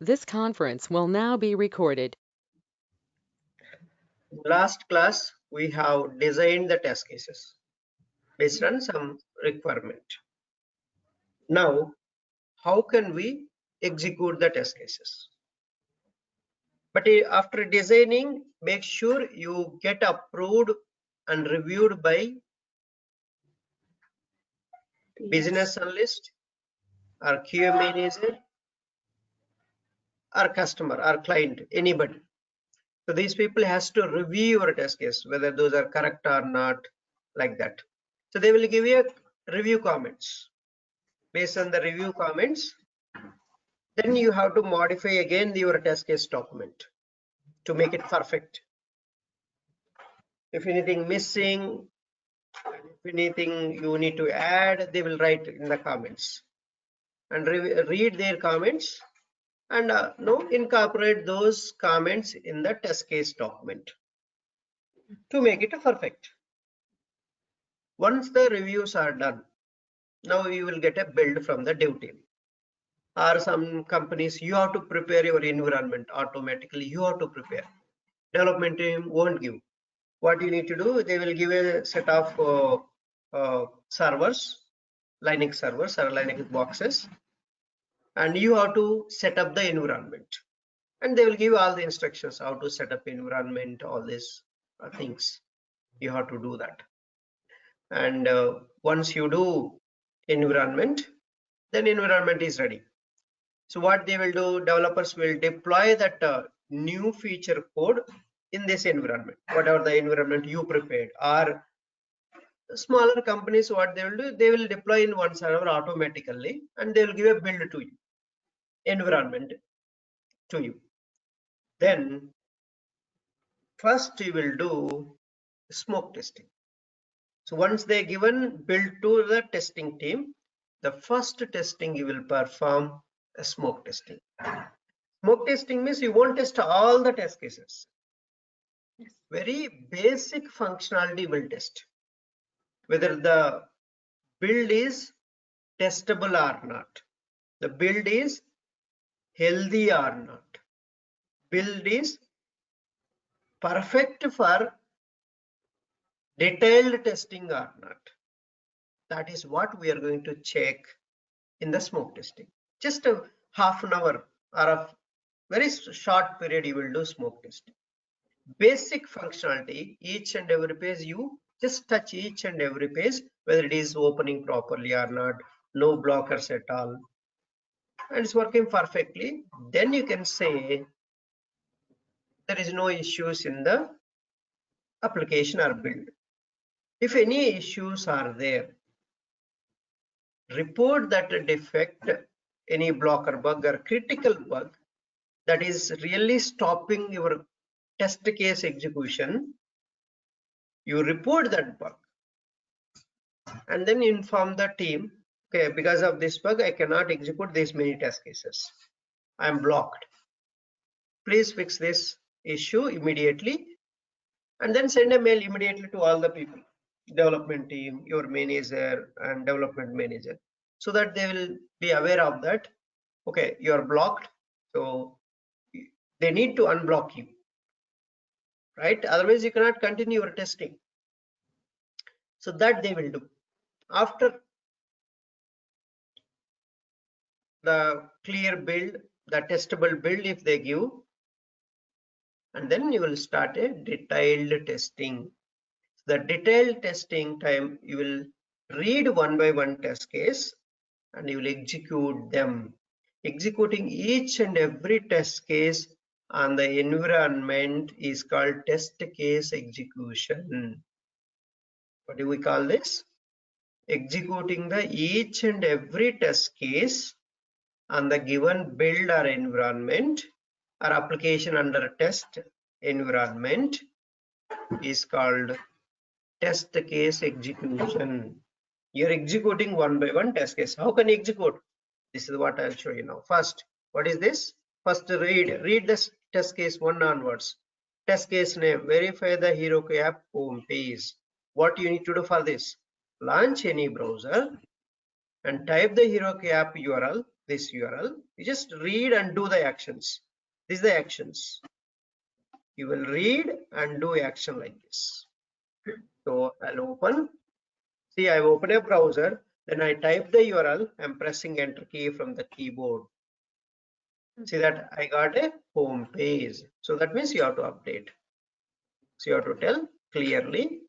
This conference will now be recorded. Last class, we have designed the test cases based on some requirement. Now, how can we execute the test cases? But after designing, make sure you get approved and reviewed by business analyst or QA manager or customer or client, anybody. So these people has to review your test case, whether those are correct or not, like that. So they will give you review comments. Based on the review comments, then you have to modify again your test case document to make it perfect. If anything missing, if anything you need to add, they will write in the comments and read their comments and incorporate those comments in the test case document to make it perfect. Once the reviews are done, now you will get a build from the dev team. Or some companies, you have to prepare your environment automatically. You have to prepare. Development team won't give. What you need to do, they will give a set of servers, Linux servers or Linux boxes, and you have to set up the environment. And they will give all the instructions how to set up environment, all these things. You have to do that. And once you do environment, then environment is ready. So what they will do, developers will deploy that new feature code in this environment, whatever the environment you prepared. Or smaller companies, what they will do, they will deploy in one server automatically, and they will give a build to you, environment to you. Then first you will do smoke testing. So once they given build to the testing team, the first testing you will perform a smoke testing. Smoke testing means you won't test all the test cases. Yes. Very basic functionality will test. Whether the build is testable or not. The build is healthy or not. Build is perfect for detailed testing or not. That is what we are going to check in the smoke testing. Just a half an hour or a very short period you will do smoke testing. Basic functionality, each and every page you just touch each and every page, whether it is opening properly or not, no blockers at all, and it's working perfectly. Then you can say there is no issues in the application or build. If any issues are there, report that defect, any blocker bug or critical bug that is really stopping your test case execution. You report that bug and then inform the team, okay, because of this bug I cannot execute these many test cases, I am blocked, please fix this issue immediately, and then send a mail immediately to all the people, development team, your manager and development manager, so that they will be aware of that. Okay, you are blocked, so they need to unblock you, right? Otherwise you cannot continue your testing. So that they will do. After the clear build, the testable build if they give, and then you will start a detailed testing. The detailed testing time, you will read one by one test case and you will execute them. Executing each and every test case on the environment is called test case execution. What do we call this? Executing the each and every test case on the given build or environment or application under test environment is called test case execution. You're executing one by one test case. How can you execute? This is what I'll show you now. First, what is this? First, read this test case 1 onwards. Test case name, verify the Heroku app home page. What you need to do for this? Launch any browser and type the Heroku app URL this URL. You just read and do the actions. These are the actions. You will read and do action like this. So I'll open. See, I've opened a browser. Then I type the URL. I'm pressing enter key from the keyboard. See that I got a home page. So that means you have to update. So you have to tell clearly.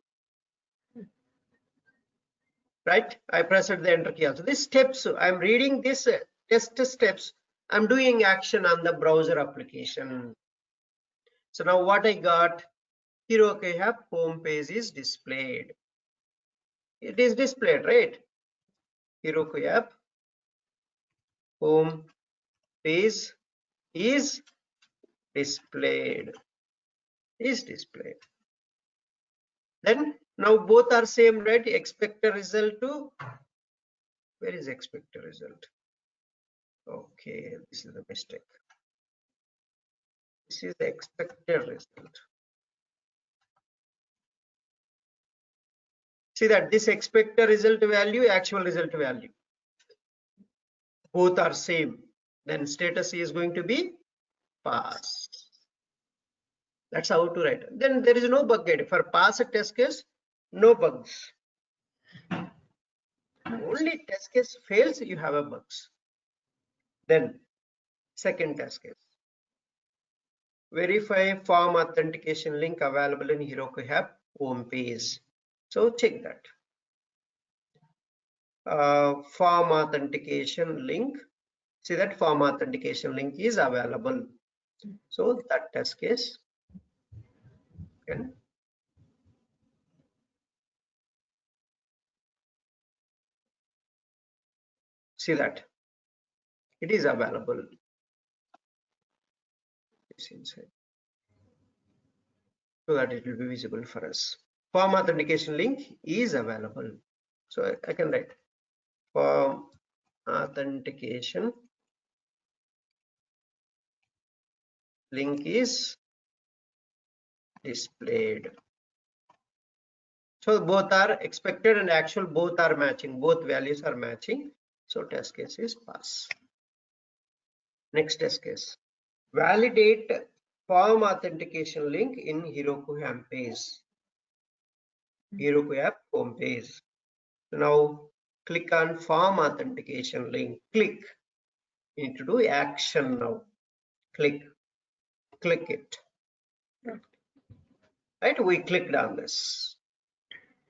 Right? I pressed the enter key also. These steps, I'm reading this test steps. I'm doing action on the browser application. So now what I got, Heroku app home page is displayed. It is displayed, right? Heroku app home page is displayed. Then now both are same, right? Expect a result to, where is expect a result? Okay, this is the mistake. This is the expected result. See that this expected result value, actual result value, both are same. Then status is going to be pass. That's how to write. Then there is no bug guide. For pass test case, no bugs. Only test case fails, you have a bugs. Then second test case. Verify form authentication link available in Heroku app home page. So check that. Form authentication link. See that form authentication link is available. So that test case. Okay. See that it is available. It's inside. So that it will be visible for us. Form authentication link is available. So I can write form authentication link is displayed. So both are expected and actual, both are matching, both values are matching. So test case is pass. Next test case. Validate form authentication link in Heroku app page. Heroku app home page. So now click on form authentication link. Click. You need to do action now. Click it. Right? We clicked on this.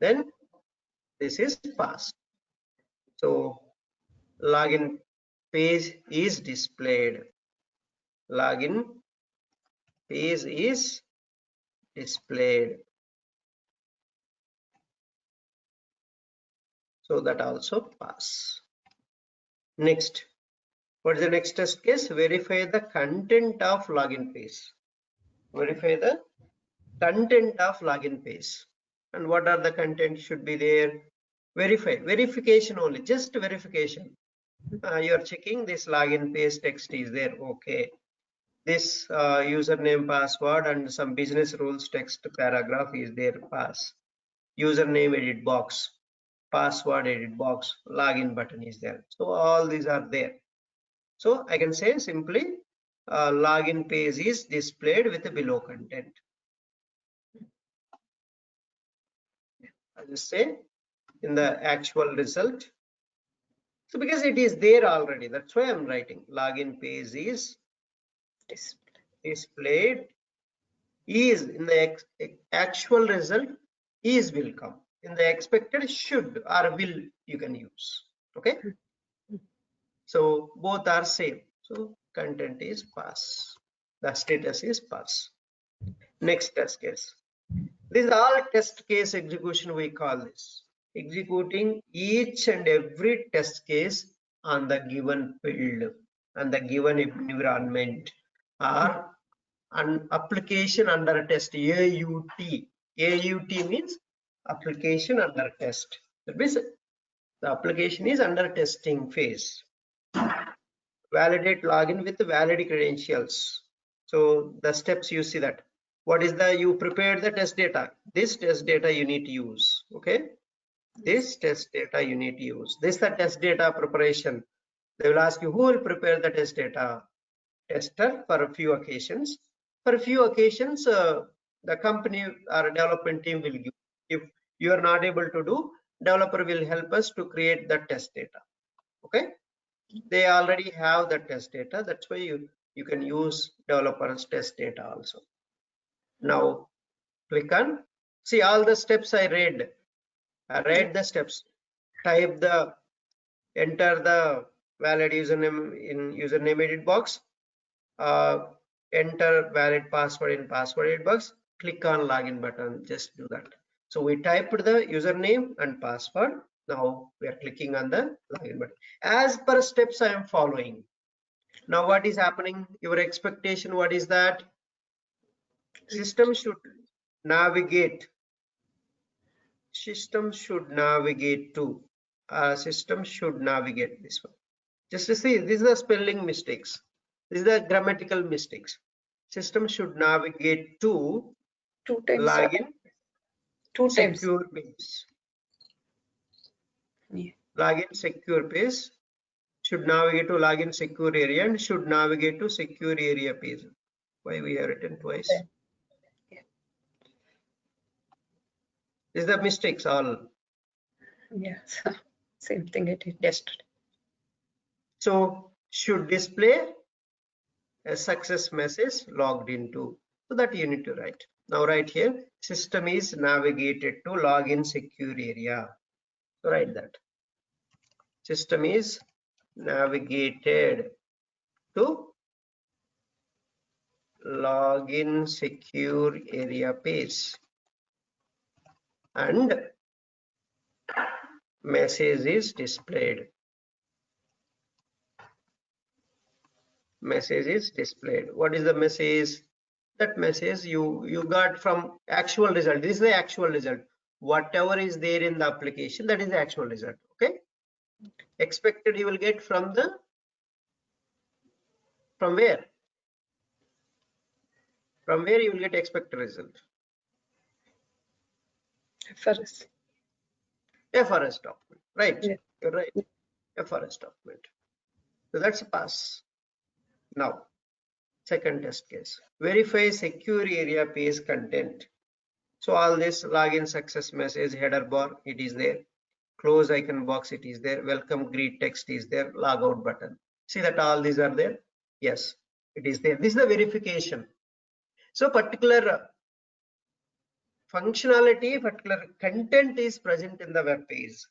Then this is passed. So login page is displayed. Login page is displayed. So that also pass. Next, what is the next test case? Verify the content of login page. Verify the content of login page. And what are the content should be there? Verification only, just verification. You are checking this login page text is there. Okay. This username, password, and some business rules text paragraph is there. Pass. Username edit box, password edit box, login button is there. So all these are there. So I can say simply login page is displayed with the below content. I just say in the actual result. So because it is there already, that's why I'm writing login page is displayed is in the actual result is will come. In the expected should or will you can use. Okay. So both are same. So content is pass. The status is pass. Next test case. This is all test case execution we call this. Executing each and every test case on the given field and the given environment or an application under test. AUT. AUT means application under test. That means the application is under testing phase. Validate login with valid credentials. So the steps you see that. What is the, you prepare the test data. This test data you need to use. Okay. This test data you need to use. This is the test data preparation. They will ask you who will prepare the test data. Tester for a few occasions. For a few occasions, the company or development team will give. If you are not able to do, developer will help us to create the test data. Okay, they already have the test data. That's why you can use developers test data also. Now click on, see all the steps I read. I read the steps. Type the, enter the valid username in username edit box. Enter valid password in password edit box. Click on login button. Just do that. So we typed the username and password. Now we are clicking on the login button. As per steps I am following. Now what is happening? Your expectation, what is that? System should navigate. System should navigate to. System should navigate this one. Just to see, these are the spelling mistakes. These are the grammatical mistakes. System should navigate to login secure page. Yeah. Login secure page should navigate to login secure area and should navigate to secure area page. Why we have written twice? Yeah. These are the mistakes all. Yes, same thing I did yesterday. So should display a success message logged into. So that you need to write. Now write here, system is navigated to login secure area. So write that. System is navigated to login secure area page and message is displayed. Message is displayed. What is the message? That message you got from actual result. This is the actual result. Whatever is there in the application, that is the actual result. Okay. Expected you will get from the, from where? From where you will get expected result? FRS. FRS document. Right. Yeah. You're right. FRS document. So that's a pass. Now, second test case. Verify secure area page content. So all this login success message, header bar, it is there. Close icon box, it is there. Welcome greet text is there. Logout button. See that all these are there? Yes, it is there. This is the verification. So particular functionality, particular content is present in the web page,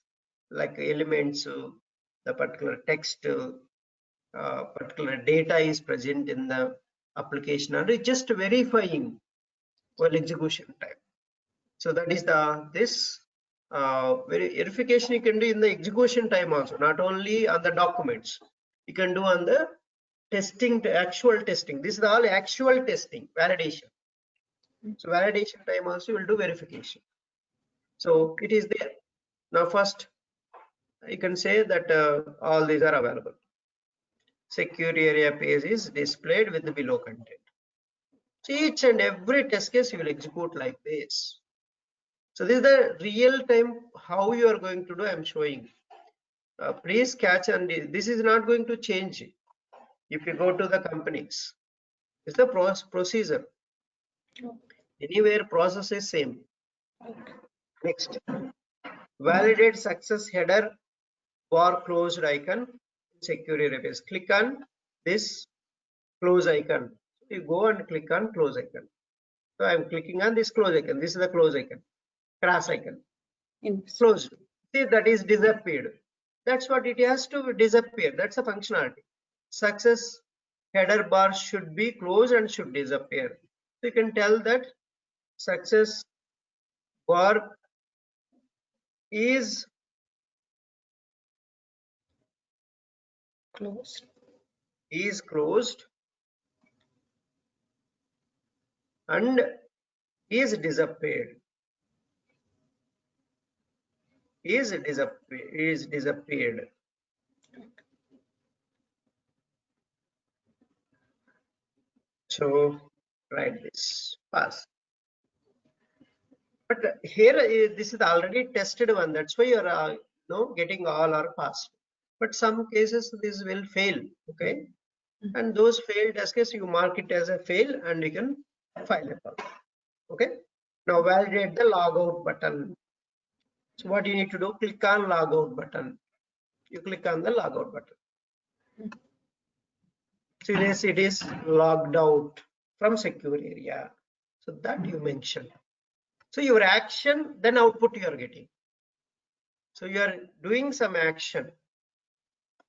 like elements, the particular text, particular data is present in the application, and it's just verifying while execution time. So that is the this verification you can do in the execution time also, not only on the documents. You can do on the testing, to actual testing. This is all actual testing, validation. So validation time also will do verification. So it is there. Now first you can say that all these are available. Secure area page is displayed with the below content. So each and every test case you will execute like this. So this is the real time how you are going to do. I'm showing. Please catch, and this is not going to change if you go to the companies. It's the procedure. Anywhere process is same. Next, validate success header bar closed icon secure area page. Click on this close icon. You go and click on close icon. So I'm clicking on this close icon. This is the close icon, cross icon. Closed. See, that is disappeared. That's what it has to disappear. That's a functionality. Success header bar should be closed and should disappear. So you can tell that success bar is Closed. And is disappeared. Is disappeared. So write this pass. But here this is already tested one. That's why you're getting all our pass. but some cases this will fail. Okay, and those failed test case you mark it as a fail and you can file a call. Okay, now validate the logout button. So what you need to do, click on logout button. You click on the logout button. So yes, it is logged out from secure area. So that you mentioned. So your action, then output you are getting. So you are doing some action,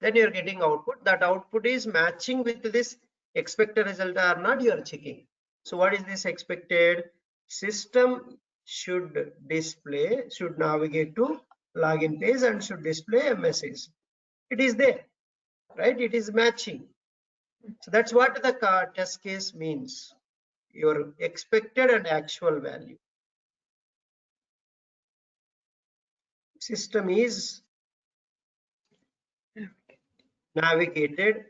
then you are getting output. That output is matching with this expected result or not, you are checking. So what is this expected? System should display, should navigate to login page and should display a message. It is there, right? It is matching. So that's what the test case means. Your expected and actual value. System is navigated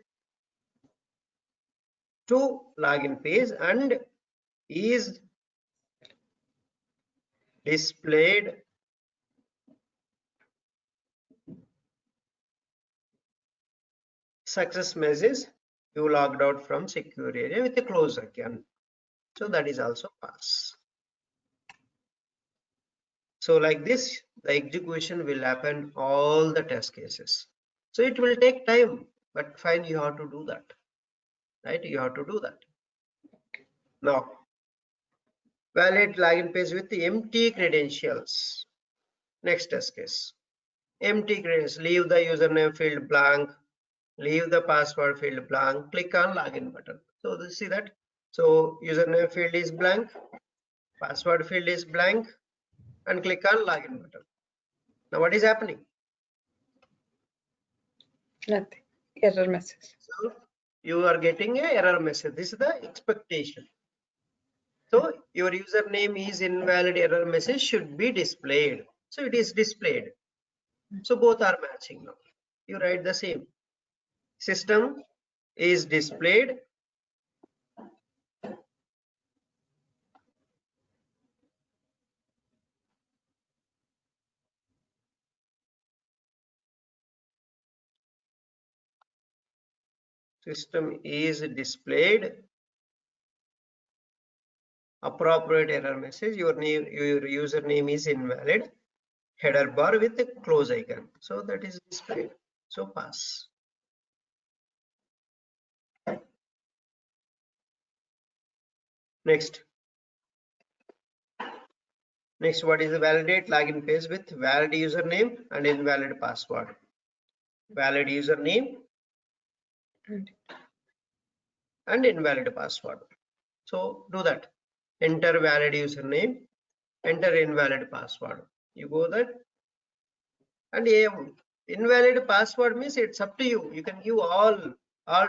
to login page and is displayed success message, you logged out from secure area with a close again. So that is also pass. So like this, the execution will happen all the test cases. So it will take time, but fine, you have to do that, right? You have to do that. Now, valid login page with the empty credentials. Next test case. Empty credentials, leave the username field blank, leave the password field blank, click on login button. So you see that. So username field is blank, password field is blank, and click on login button. Now what is happening? Nothing. Error message. So you are getting a error message. This is the expectation. So your username is invalid, error message should be displayed. So it is displayed. So both are matching now. You write the same. System is displayed. System is displayed. Appropriate error message. Your name, your username is invalid. Header bar with a close icon. So that is displayed. So pass. Next. Next, what is the validate login page with valid username and invalid password? Valid username and invalid password. So do that. Enter valid username, enter invalid password. You go that, and invalid password means it's up to you. You can give all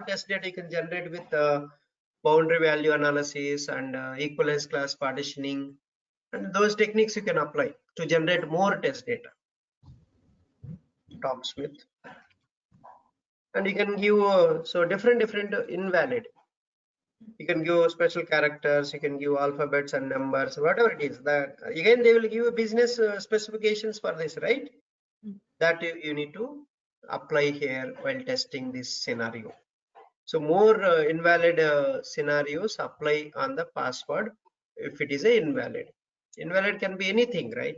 test data you can generate with boundary value analysis and equivalence class partitioning, and those techniques you can apply to generate more test data. Tom Smith. And you can give so different invalid. You can give special characters, you can give alphabets and numbers, whatever it is. That again they will give you business specifications for this, right? That you need to apply here while testing this scenario. So more invalid scenarios apply on the password if it is a invalid. Invalid can be anything, right?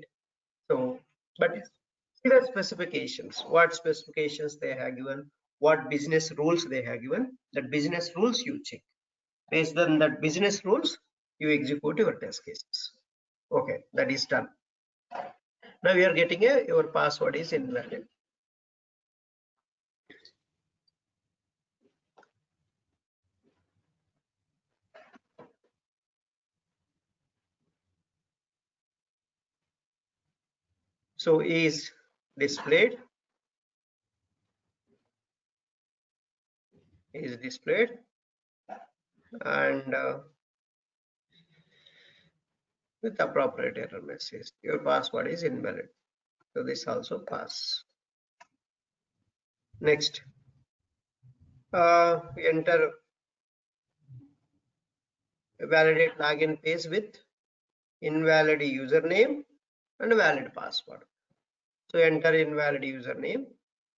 So, but see the specifications, what specifications they have given, what business rules they have given. That business rules you check. Based on that business rules, you execute your test cases. Okay, that is done. Now we are getting your password is invalid. So is displayed. Is displayed, and with appropriate error message, your password is invalid. So this also pass. Next, enter validate login page with invalid username and valid password. So enter invalid username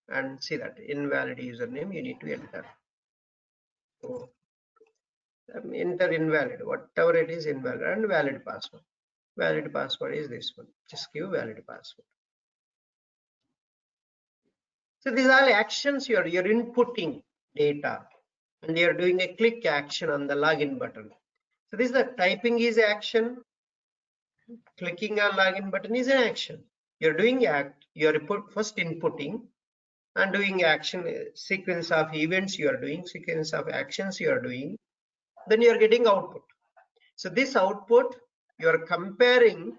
and see that invalid username you need to enter. So enter invalid, whatever it is invalid, and valid password. Valid password is this one. Just give valid password. So these are actions you're inputting data, and you're doing a click action on the login button. So this is the typing is action. Clicking on login button is an action. You're doing you're first inputting and doing action, sequence of events you are doing, sequence of actions you are doing. Then you're getting output. So this output you're comparing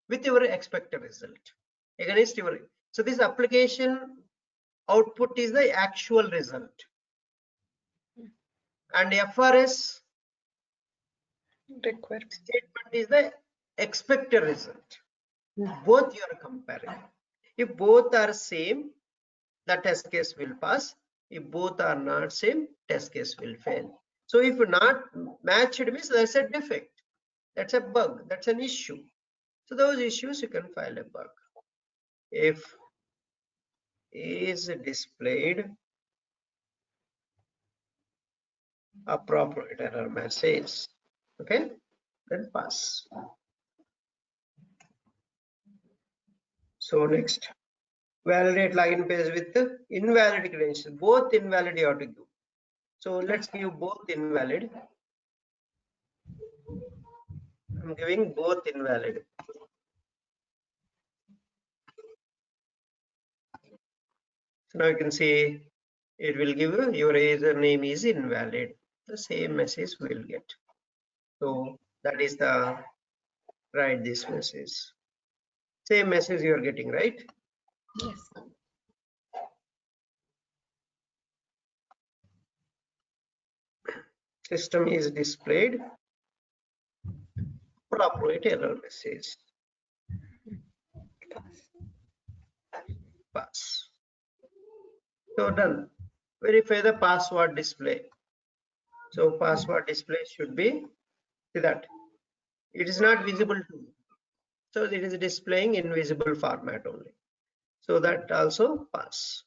with your expected result against your. So this application output is the actual result, and FRS requirement statement is the expected result. Both you are comparing. If both are same, the test case will pass. If both are not same, test case will fail. So if not matched means that's a defect, that's a bug, that's an issue. So those issues you can file a bug. If is displayed appropriate error message, okay, then pass. So next, validate login page with the invalid credentials. Both invalid you have to give. So let's give both invalid. I'm giving both invalid. So now you can see it will give you your username is invalid. The same message we'll get. So that is the write this message. Same message you are getting, right? yes. System is displayed appropriate error message. Pass. So done. Verify the password display. So password display should be, see that it is not visible to you. So it is displaying in visible format only. So that also pass.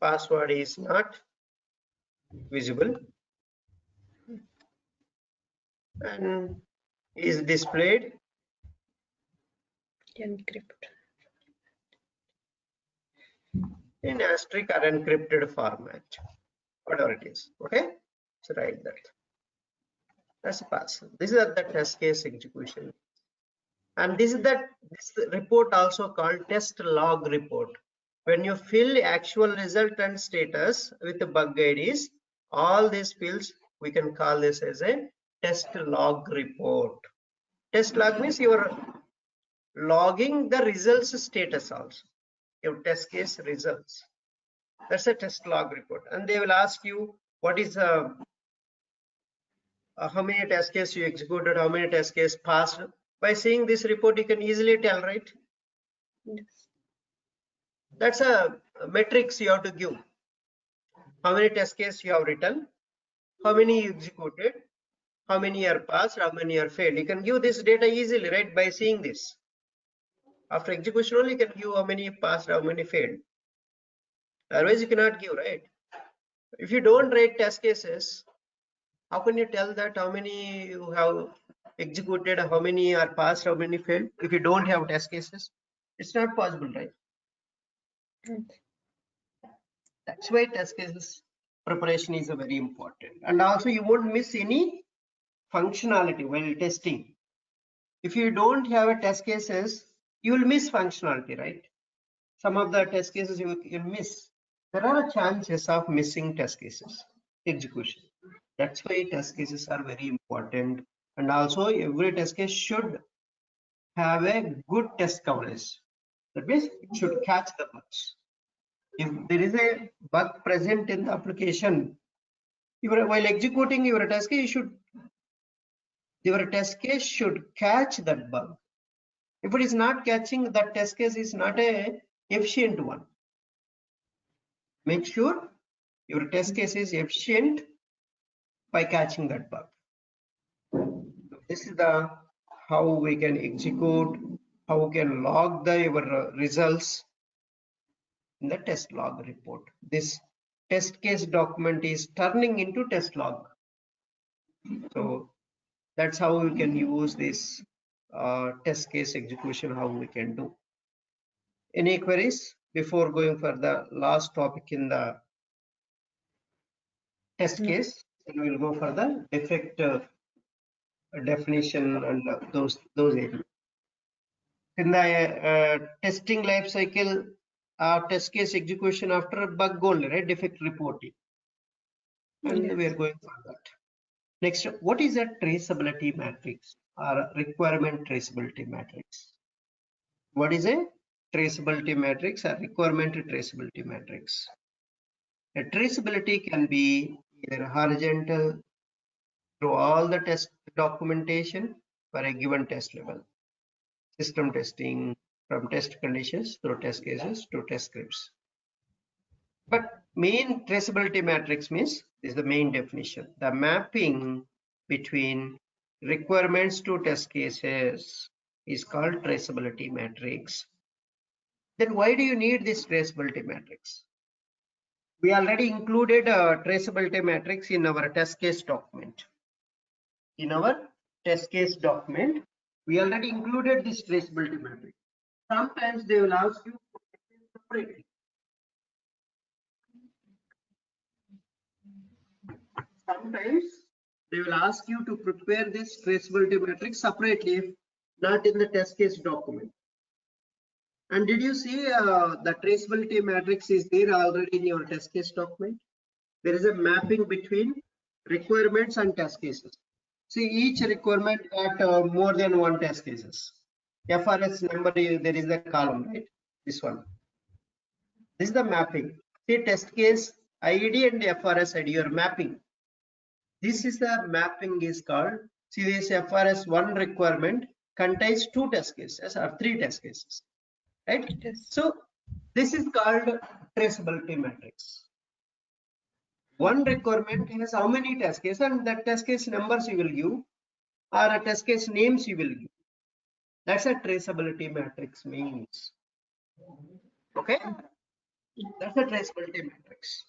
Password is not visible and is displayed Encrypt. in asterisk or encrypted format, whatever it is. Okay, so write that. That's a pass. This is the test case execution, and this report also called test log report. When you fill actual result and status with the bug IDs, all these fields we can call this as a test log report. Test log means you are logging the results status also, your test case results. That's a test log report, and they will ask you what is how many test cases you executed, how many test cases passed. By seeing this report, you can easily tell, right? Yes. That's a metrics you have to give. How many test cases you have written, how many you executed, how many are passed, how many are failed. You can give this data easily, right? By seeing this. After execution only, you can give how many passed, how many failed. Otherwise, you cannot give, right? If you don't write test cases, how can you tell that how many you have executed, how many are passed, how many failed? If you don't have test cases, it's not possible, right? Yes. That's why test cases preparation is very important. And also you won't miss any functionality while testing. If you don't have a test cases, you will miss functionality, right? Some of the test cases you will miss. There are chances of missing test cases execution. That's why test cases are very important. And also every test case should have a good test coverage. That means it should catch the bugs. If there is a bug present in the application, while executing your test case, your test case should catch that bug. If it is not catching, that test case is not a efficient one. Make sure your test case is efficient by catching that bug. This is the how we can execute, how we can log your results in the test log report. This test case document is turning into test log. So that's how we can use this test case execution, how we can do. Any queries before going for the last topic in the test case? And we'll go for the defect definition and those areas. In the testing life cycle, test case execution after bug only, right? Defect reporting. And we are going for that. Next, what is a traceability matrix or requirement traceability matrix? What is a traceability matrix or requirement traceability matrix? A traceability can be either horizontal through all the test documentation for a given test level. System testing from test conditions through test cases to test scripts. But main traceability matrix means this is the main definition. The mapping between requirements to test cases is called traceability matrix. Then why do you need this traceability matrix? We already included a traceability matrix in our test case document. In our test case document, we already included this traceability matrix. Sometimes they will ask you separately. Sometimes they will ask you to prepare this traceability matrix separately, not in the test case document. And did you see the traceability matrix is there already in your test case document? There is a mapping between requirements and test cases. See, each requirement got more than one test cases. FRS number, there is a column, right? This one. This is the mapping. See, test case ID and FRS ID, your mapping. This is the mapping is called. See, this FRS 1 requirement contains 2 test cases or 3 test cases, right? Yes. So this is called traceability matrix. One requirement has how many test cases, and that test case numbers you will give or a test case names you will give. That's a traceability matrix means. Okay, that's a traceability matrix.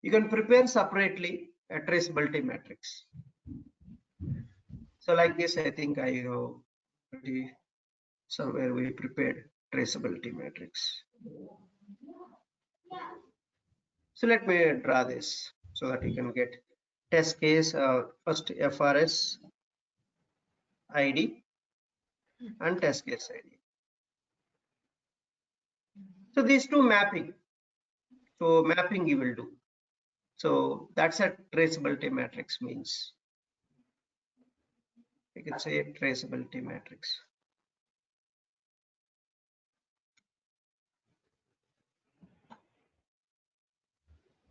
You can prepare separately a traceability matrix. So like this, I think I already somewhere we prepared traceability matrix. So let me draw this so that you can get test case first FRS ID and test case ID. So these two mapping. So mapping you will do. So that's a traceability matrix means. You can say traceability matrix.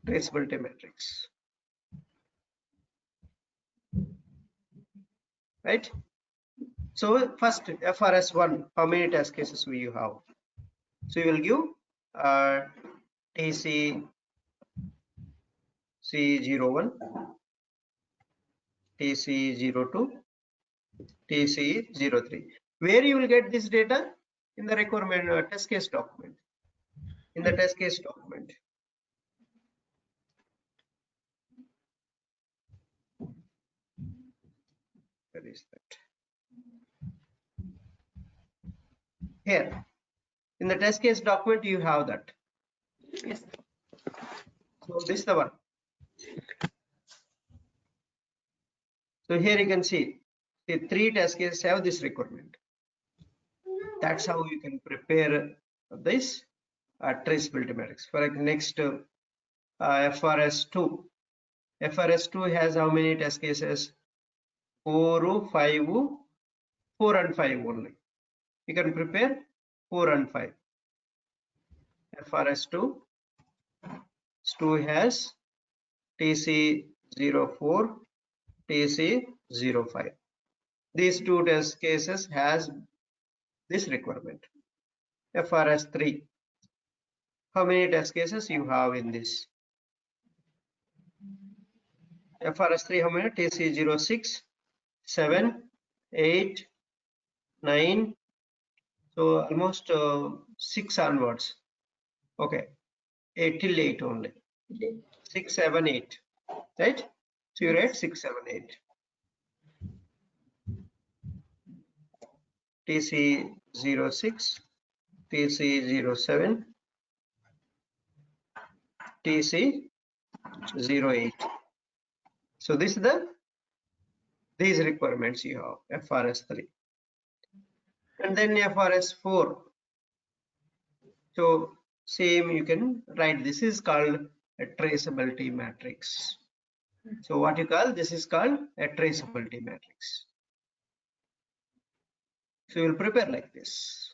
Traceability matrix. Right? So first FRS1, how many test cases will you have? So you will give TC C01, TC02, TC03. Where you will get this data? In the requirement test case document. In the test case document. Where is that? Here. In the test case document, you have that. Yes. So this is the one. So here you can see the 3 test cases have this requirement. That's how you can prepare this traceability matrix. For next FRS2. FRS2 has how many test cases? 4, 5, 4 and 5 only. You can prepare 4 and 5. FRS2 has TC04, TC05. These 2 test cases has this requirement. FRS3. How many test cases you have in this? FRS3 how many? TC 06, 7, 8, 9, so almost 6 onwards. Okay, 8 till 8 only. 6, 7, 8, right? So you write 6, 7, 8. TC 06, TC 07, TC 08. So this is these requirements you have FRS3, and then FRS4. So same you can write. This is called a traceability matrix. So what you call this is called a traceability matrix. So you will prepare like this.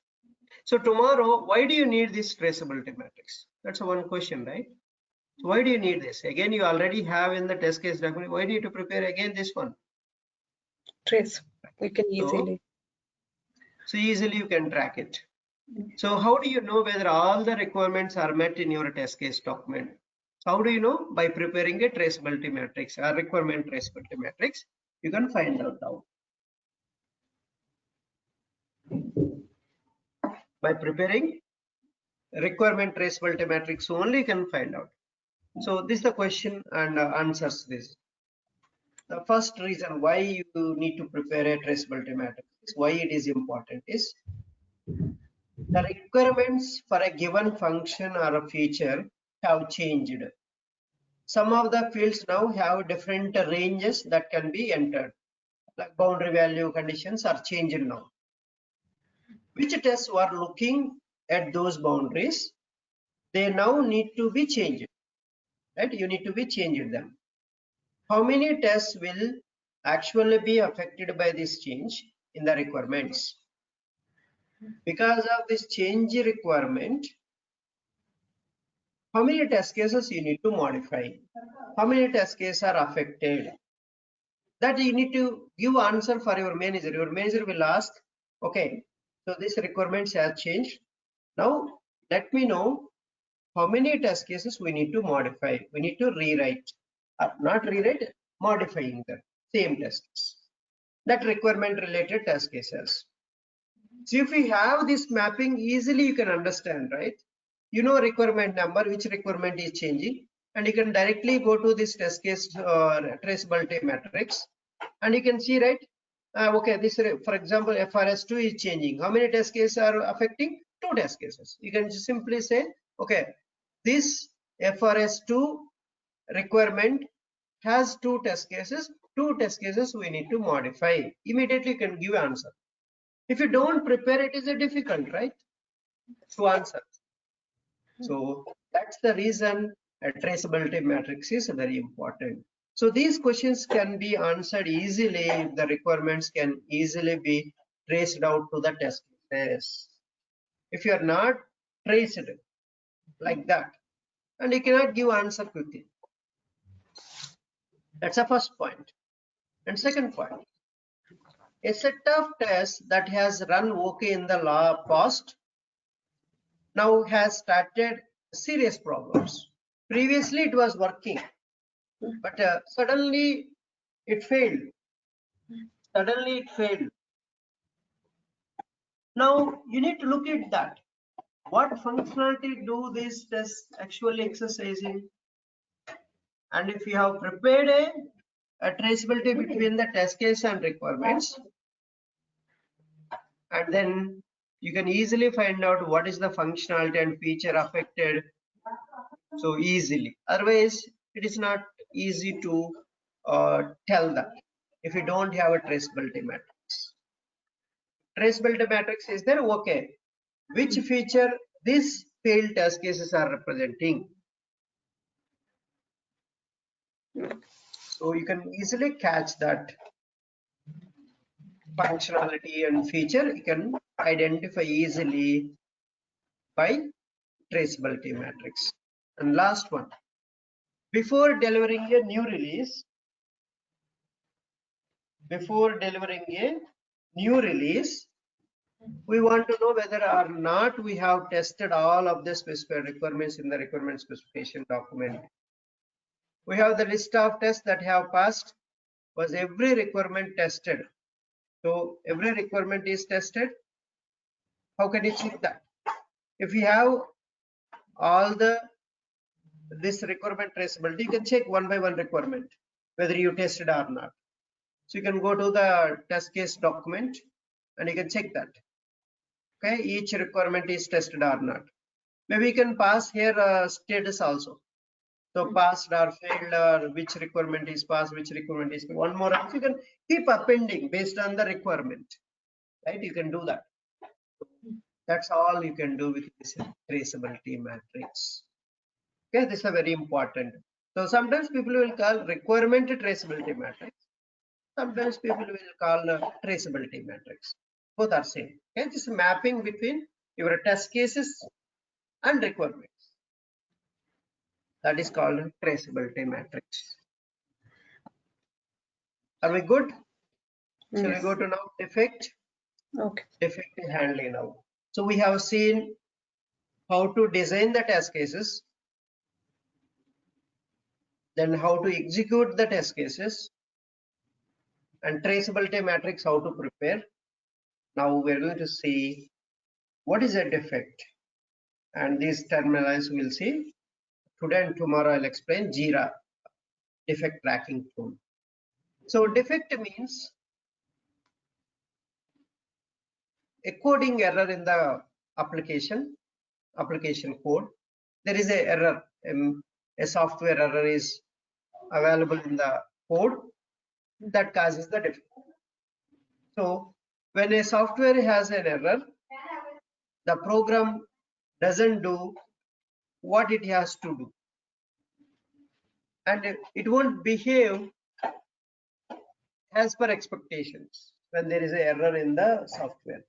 So tomorrow, why do you need this traceability matrix? That's one question, right? So why do you need this? Again, you already have in the test case document. Why do you need to prepare again this one? Trace. We can easily. So easily you can track it. So how do you know whether all the requirements are met in your test case document? How do you know? By preparing a traceability matrix or requirement traceability matrix, you can find out how. By preparing requirement traceability matrix only you can find out. So this is the question and answers this. The first reason why you need to prepare a traceability matrix, why it is important, is the requirements for a given function or a feature have changed. Some of the fields now have different ranges that can be entered, like boundary value conditions are changed now. Which tests were looking at those boundaries, they now need to be changed, right? You need to be changed them. How many tests will actually be affected by this change in the requirements? Because of this change requirement, how many test cases you need to modify? How many test cases are affected? That you need to give answer for your manager. Your manager will ask, okay, so this requirements have changed. Now let me know how many test cases we need to modify. We need to rewrite, not rewrite, modifying the same test case. That requirement related test cases. So if we have this mapping, easily you can understand, right? You know requirement number, which requirement is changing, and you can directly go to this test case traceability matrix, and you can see, right? Okay, this, for example, FRS2 is changing. How many test cases are affecting? 2 test cases. You can just simply say, okay, this FRS2 requirement has 2 test cases. 2 test cases we need to modify. Immediately you can give answer. If you don't prepare, it is a difficult, right, to answer. So that's the reason a traceability matrix is very important. So these questions can be answered easily if the requirements can easily be traced out to the test case. If you are not traced like that, and you cannot give answer quickly. That's the first point. And second point, a set of tests that has run okay in the past now has started serious problems. Previously it was working, but suddenly it failed. Suddenly it failed. Now you need to look at that. What functionality do these tests actually exercising? And if you have prepared a traceability between the test case and requirements, and then you can easily find out what is the functionality and feature affected so easily. Otherwise, it is not easy to tell that if you don't have a traceability matrix. Traceability matrix is there, okay. Which feature these failed test cases are representing? So you can easily catch that functionality and feature. You can identify easily by traceability matrix. And last one, before delivering a new release, we want to know whether or not we have tested all of the specified requirements in the requirement specification document. We have the list of tests that have passed. Was every requirement tested? So every requirement is tested. How can you check that? If you have all this requirement traceability, you can check one by one requirement whether you tested or not. So you can go to the test case document and you can check that. Okay, each requirement is tested or not. Maybe you can pass here status also. So passed or failed, or which requirement is passed, which requirement is one more. You can keep appending based on the requirement, right? You can do that. That's all you can do with this traceability matrix. Okay, this is very important. So sometimes people will call requirement traceability matrix. Sometimes people will call traceability matrix. Both are same. Okay, this mapping between your test cases and requirements. That is called traceability matrix. Are we good? Shall we Yes. go to now defect? Okay. Defect handling now. So we have seen how to design the test cases, then how to execute the test cases, and traceability matrix how to prepare. Now we're going to see what is a defect, and these terminals we'll see today and tomorrow. I'll explain Jira defect tracking tool. So defect means a coding error in the application code. There is a error, a software error is available in the code that causes the defect. So when a software has an error, the program doesn't do what it has to do, and it won't behave as per expectations when there is an error in the software.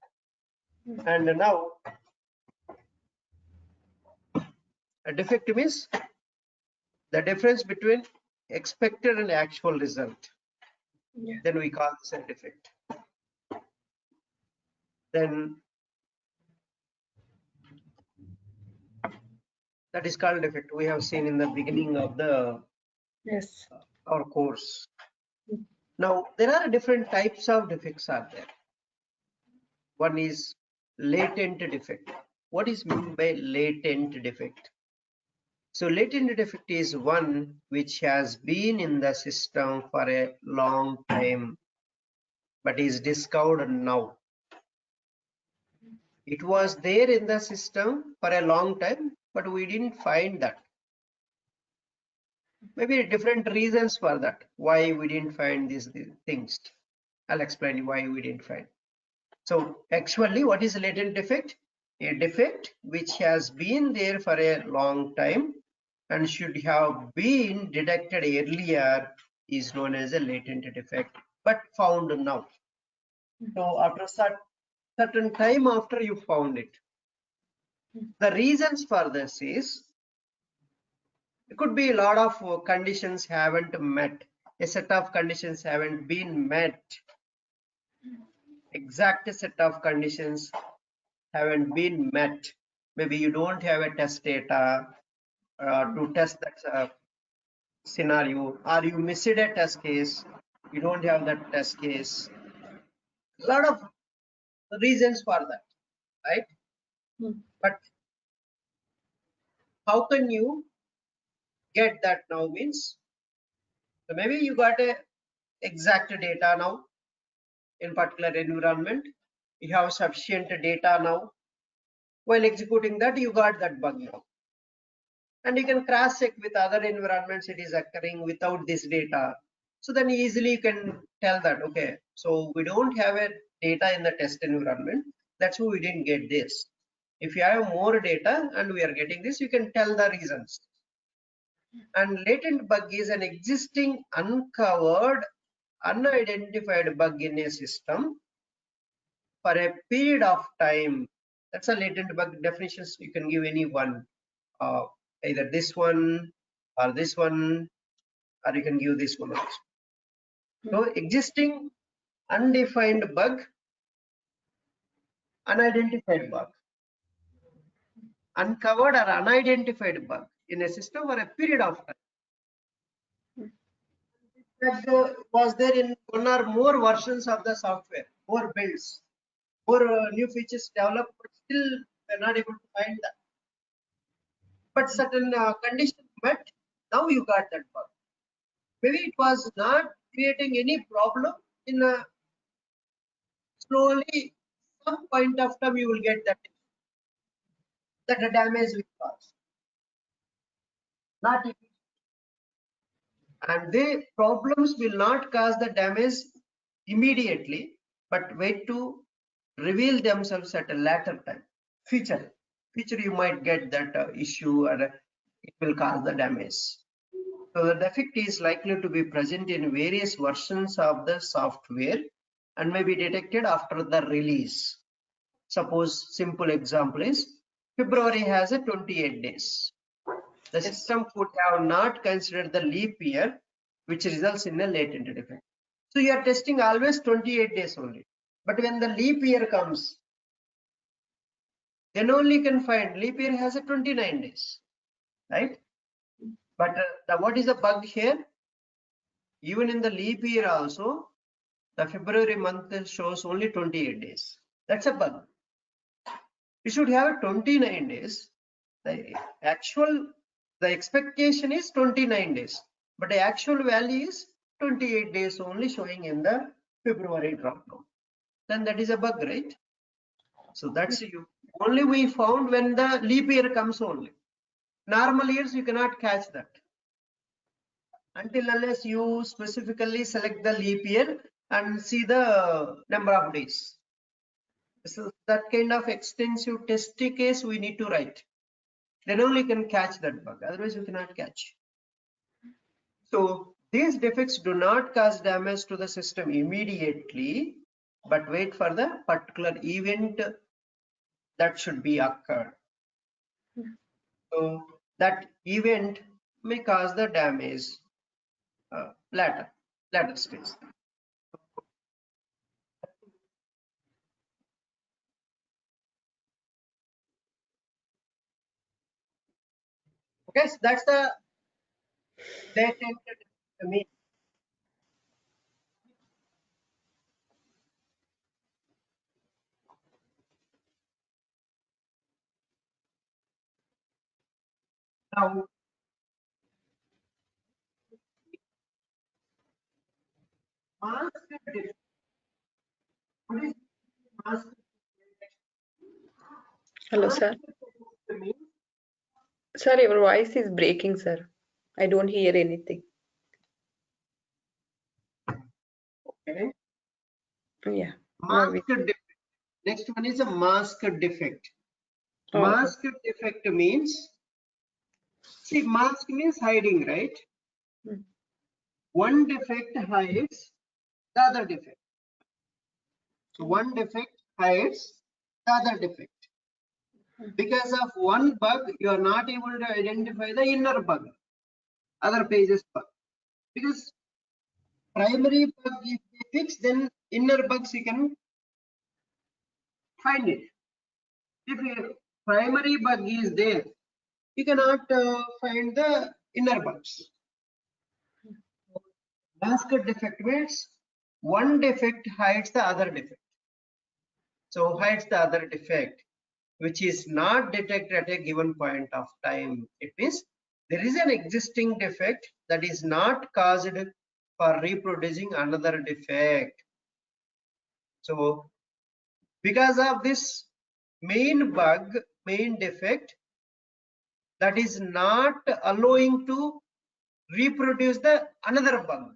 And now a defect means the difference between expected and actual result. Yeah. Then we call this a defect. Then that is called defect. We have seen in the beginning of the Yes. our course. Now there are different types of defects are there. One is latent defect. What is meant by latent defect? So latent defect is one which has been in the system for a long time but is discovered now. It was there in the system for a long time, but we didn't find that. Maybe different reasons for that, why we didn't find these things. I'll explain why we didn't find. So actually, what is latent defect? A defect which has been there for a long time and should have been detected earlier is known as a latent defect, but found now. So after certain time after you found it. The reasons for this is it could be a lot of conditions haven't met. A set of conditions haven't been met. Exact set of conditions haven't been met. Maybe you don't have a test data to test that scenario, or you missed a test case. You don't have that test case. A lot of reasons for that, right? But how can you get that now means? So maybe you got a exact data now in particular environment. You have sufficient data now. While executing that, you got that bug now. And you can cross check with other environments it is occurring without this data. So then easily you can tell that, okay, so we don't have a data in the test environment. That's why we didn't get this. If you have more data and we are getting this, you can tell the reasons. And latent bug is an existing uncovered, unidentified bug in a system for a period of time. That's a latent bug definitions. You can give any one, either this one, or you can give this one also. So existing undefined bug, unidentified bug, uncovered or unidentified bug in a system for a period of time. was there in one or more versions of the software, more builds, more new features developed, but still we're not able to find that. But certain conditions met, now you got that bug. Maybe it was not creating any problem in a slowly, some point of time you will get that the damage will cause. Not immediately. And the problems will not cause the damage immediately, but wait to reveal themselves at a later time. Future you might get that issue, or it will cause the damage. So the defect is likely to be present in various versions of the software and may be detected after the release. Suppose simple example is February has a 28 days. The system could have not considered the leap year, which results in a latent defect. So you are testing always 28 days only. But when the leap year comes, then only you can find leap year has a 29 days, right? But what is the bug here? Even in the leap year also, the February month shows only 28 days. That's a bug. You should have 29 days. The expectation is 29 days, but the actual value is 28 days only showing in the February dropdown. Then that is a bug, right? So that's you. Only we found when the leap year comes only. Normal years you cannot catch that until unless you specifically select the leap year and see the number of days. So that kind of extensive test case we need to write. Then only you can catch that bug. Otherwise you cannot catch. So these defects do not cause damage to the system immediately, but wait for the particular event that should be occurred. So that event may cause the damage later stage. Okay, so that's the latent mean. Now, mask defect. What is mask defect? Hello, sir. Means Sir, your voice is breaking, sir. I don't hear anything. okay. Yeah. Mask defect. Next one is a mask defect. Oh, Mask defect means, see, mask means hiding, right? Hmm. One defect hides the other defect. So one defect hides the other defect. Because of one bug, you are not able to identify the inner bug, other pages bug. Because primary bug if they fix, then inner bugs you can find it. If a primary bug is there, you cannot find the inner bugs. Mask defect means one defect hides the other defect. So hides the other defect, which is not detected at a given point of time. It means there is an existing defect that is not caused for reproducing another defect. So because of this main bug, main defect, that is not allowing to reproduce the another bug.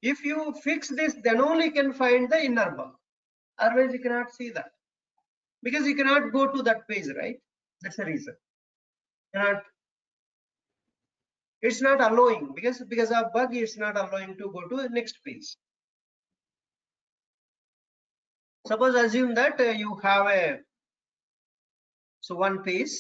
If you fix this, then only you can find the inner bug. Otherwise you cannot see that, because you cannot go to that page, right? That's the reason. It's not allowing, because of bug, it's not allowing to go to the next page. Suppose assume that you have one page.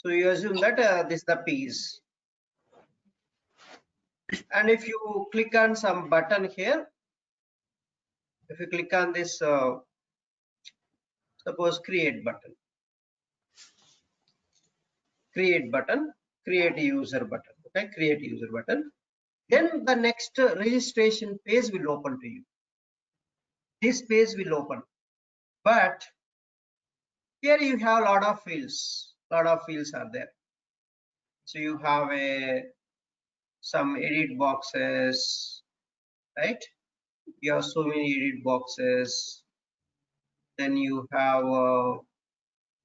So you assume that this is the page. And if you click on some button here, if you click on this, suppose create button, create user button, okay, create user button, then the next registration page will open to you. This page will open, but here you have a lot of fields are there. So you have some edit boxes, right? You have so many edit boxes. Then you have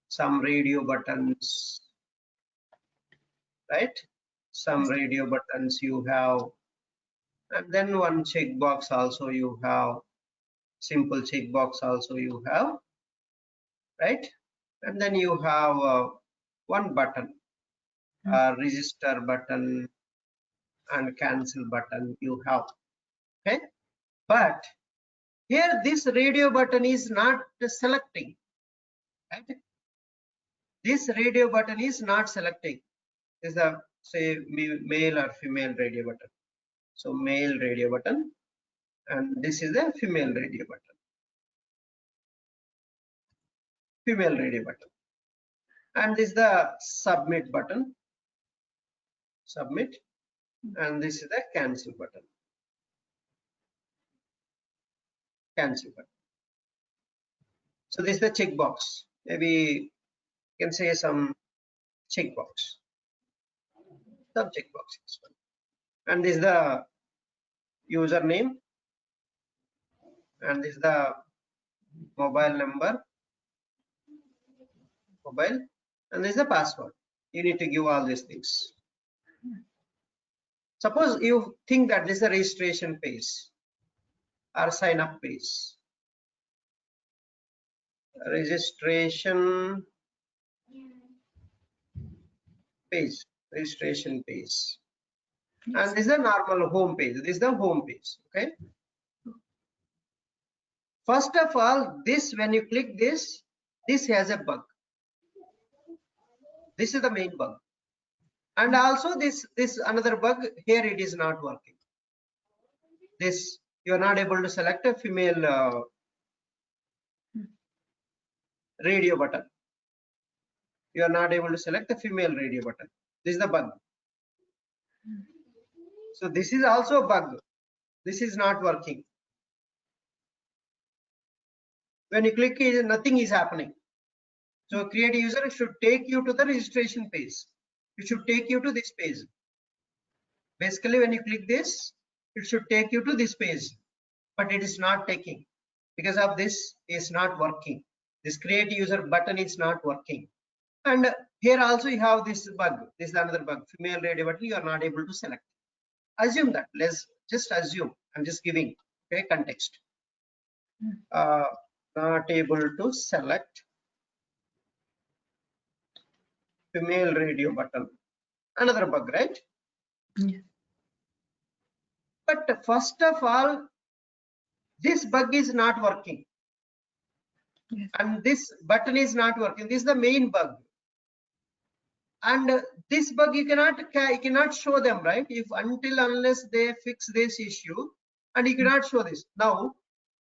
some radio buttons, right? Some radio buttons you have, and then one checkbox also you have, simple checkbox also you have, right? And then you have one button, register button and cancel button you have, okay? But here this radio button is not selecting, right? This radio button is not selecting. Is the, say, male or female radio button. So male radio button, and this is the female radio button. Female radio button. And this is the submit button. Submit. And this is the cancel button. Cancel button. So this is the checkbox. Maybe you can say some checkbox. Some checkboxes. And this is the username. And this is the mobile number. Mobile. And this is the password. You need to give all these things. Suppose you think that this is a registration page or sign up page. Registration page. And this is a normal home page. This is the home page. Okay. First of all, this, when you click this has a bug. This is the main bug. And also this another bug here, it is not working. This, you are not able to select a female radio button. You are not able to select the female radio button. This is the bug. So this is also a bug. This is not working. When you click it, nothing is happening. So create a user should take you to the registration page. It should take you to this page. Basically, when you click this, it should take you to this page, but it is not taking because of this is not working. This create user button is not working. And here also you have this bug. This is another bug. Female radio button you are not able to select. Assume that. Let's just assume. I'm just giving context. Not able to select female radio button. Another bug, right? Yeah. But first of all, this bug is not working. Yes. And this button is not working. This is the main bug. And this bug you cannot show them, right? If unless they fix this issue, and you cannot show this. Now,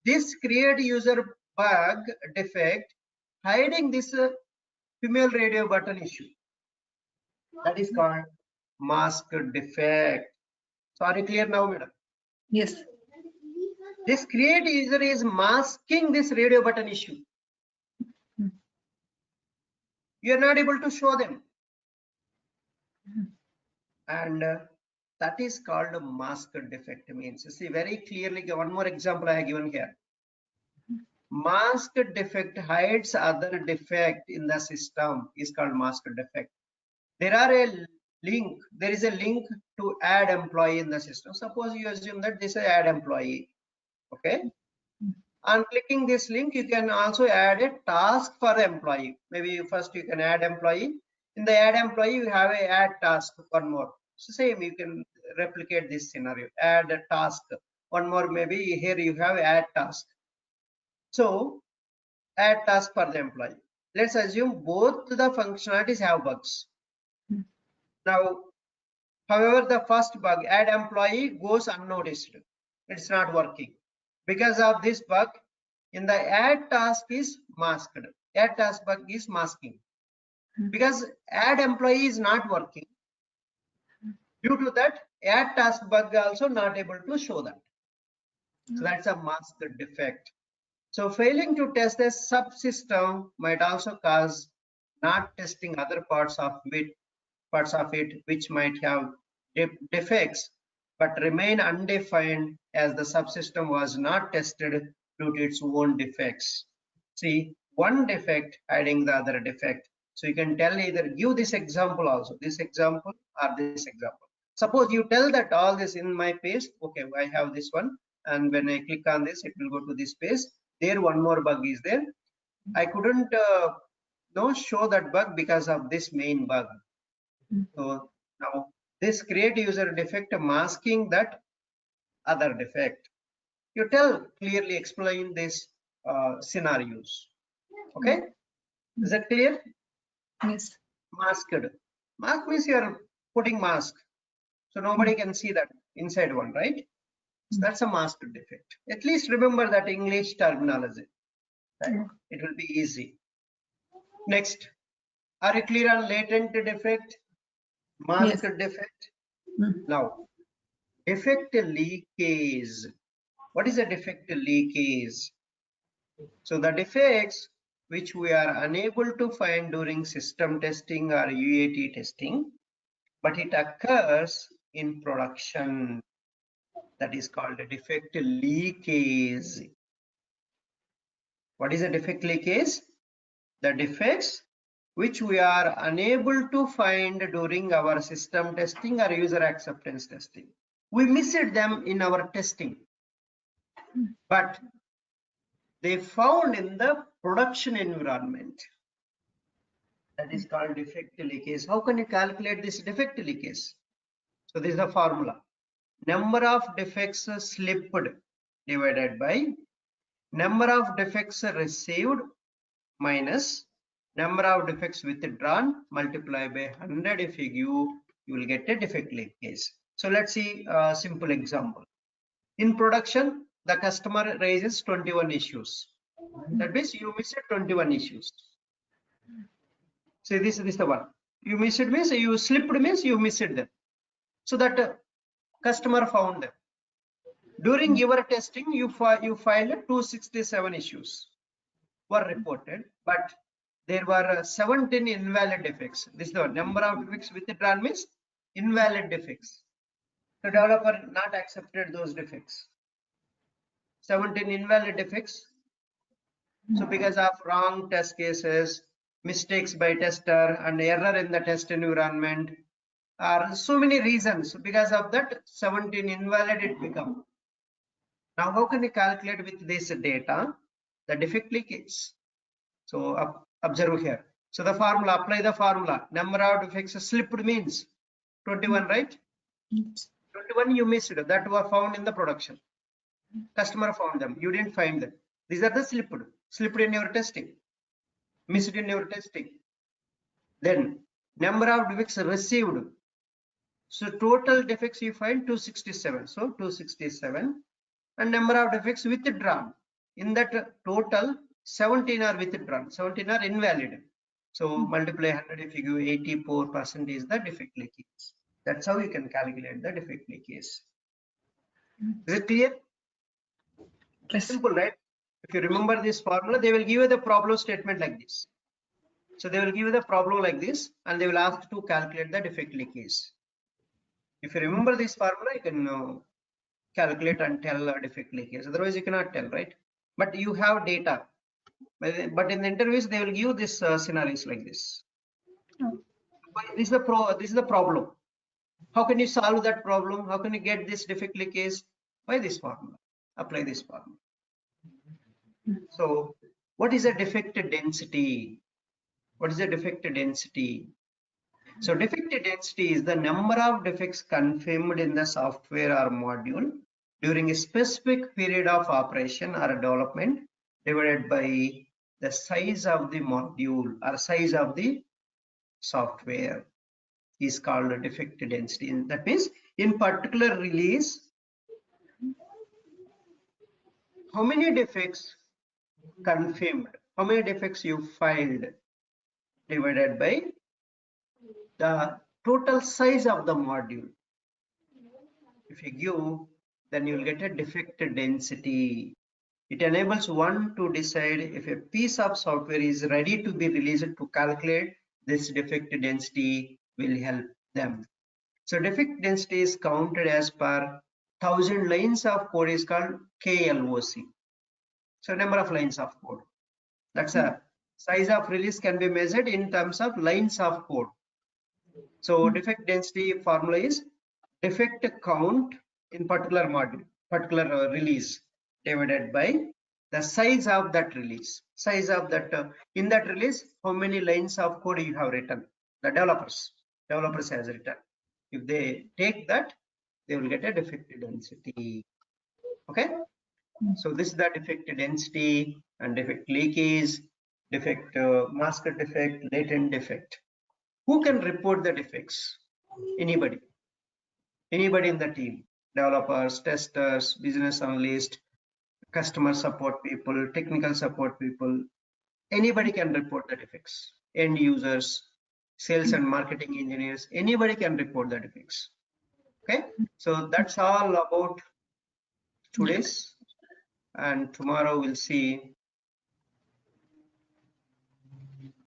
this create user bug defect hiding this female radio button issue. That is called mask defect. Sorry, clear now, madam? Yes. This create user is masking this radio button issue. You are not able to show them. And that is called a mask defect. Means, you see very clearly, one more example I have given here. Mask defect hides other defect in the system is called mask defect. There is a link to add employee in the system. Suppose you assume that this is add employee. Okay. On clicking this link, you can also add a task for the employee. Maybe first you can add employee. In the add employee, you have a add task, one more. So same, you can replicate this scenario. Add a task, one more. Maybe here you have add task. So add task for the employee. Let's assume both the functionalities have bugs. Now, However, the first bug, add employee, goes unnoticed. It's not working. Because of this bug, in the add task is masked. Add task bug is masking. Because add employee is not working. Due to that, add task bug also not able to show that. So that's a masked defect. So failing to test a subsystem might also cause not testing other parts of it which might have defects but remain undefined as the subsystem was not tested due to its own defects. See, one defect hiding the other defect. So you can tell either give this example also, this example or this example. Suppose you tell that all this in my page, okay, I have this one, and when I click on this, it will go to this page. There one more bug is there. I couldn't show that bug because of this main bug. So now this create user defect masking that other defect. You tell clearly explain this scenarios. Okay, is that clear? Yes. Masked. Mask means you are putting mask, so nobody can see that inside one, right? So that's a masked defect. At least remember that English terminology. Right? It will be easy. Next, are you clear on latent defect, masked defect? Now, defect leakage. What is a defect leakage? So the defects which we are unable to find during system testing or UAT testing, but it occurs in production. That is called a defect leakage. What is a defect leakage? The defects which we are unable to find during our system testing or user acceptance testing. We missed them in our testing, but they found in the production environment. That is called defect leakage. How can you calculate this defect leakage? So this is the formula. Number of defects slipped divided by number of defects received minus number of defects withdrawn multiplied by 100. If you give, you will get a defect leakage. So let's see a simple example. In production, the customer raises 21 issues. That means you missed 21 issues. So this is the one. You missed means you slipped means you missed them. So that customer found them. During your testing, you filed 267 issues were reported, but there were 17 invalid defects. This is the number of defects withdrawn means invalid defects. The developer not accepted those defects. 17 invalid defects. So because of wrong test cases, mistakes by tester, and error in the test environment, are so many reasons. Because of that, 17 invalid it become. Now how can you calculate with this data the defect leakage? So observe here. So the formula, apply the formula. Number of defects slipped means 21, right? 21 you missed, that were found in the production. Customer found them, you didn't find them. These are the slipped in your testing, missed in your testing. Then number of defects received. So total defects you find 267. So 267, and number of defects withdrawn. In that total, 17 are withdrawn, 17 are invalid. So multiply 100. If you give 84% is the defect leakage. That's how you can calculate the defect leakage. Is it clear? Yes. Simple, right? If you remember this formula, they will give you the problem statement like this. So they will give you the problem like this, and they will ask to calculate the defect leakage. If you remember this formula, you can calculate and tell defect leakage. Otherwise, you cannot tell, right? But you have data. But in the interviews, they will give this scenarios like this. This is the problem. How can you solve that problem? How can you get this defect leakage? By this formula. Apply this formula. So what is a defect density? What is a defect density? So defect density is the number of defects confirmed in the software or module during a specific period of operation or development divided by the size of the module or size of the software. is called a defect density. And that means in particular release, how many defects confirmed, how many defects you filed divided by the total size of the module. If you give, then you will get a defect density. It enables one to decide if a piece of software is ready to be released to calculate this defect density will help them. So defect density is counted as per 1000 lines of code is called KLOC. So number of lines of code. That's a size of release can be measured in terms of lines of code. So defect density formula is defect count in particular module, particular release divided by the size of that release. Size of that in that release, how many lines of code you have written? The developers has written. If they take that, they will get a defect density. Okay. So this is the defect density and defect leakage, defect mask defect, latent defect. Who can report the defects? Anybody in the team, developers, testers, business analysts, customer support people, technical support people, anybody can report the defects. End users, sales and marketing engineers, anybody can report the defects. Okay, so that's all about today's, and tomorrow we'll see